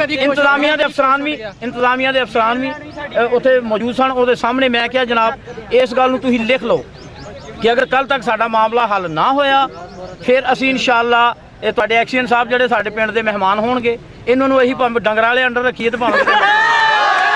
इंतजामिया के अफसरान भी उत्थे मौजूद सन। ਉਹਦੇ सामने मैं क्या जनाब इस गल नूं तुसीं लिख लो कि अगर कल तक साडा मामला हल ना होया फिर असीं इंशाअल्लाह तुहाडे एक्सीडेंट साहब जिहड़े साडे पिंड दे मेहमान होणगे इन्हां नूं असीं भावें डंगरां वाले अंडर रखीए ते भावें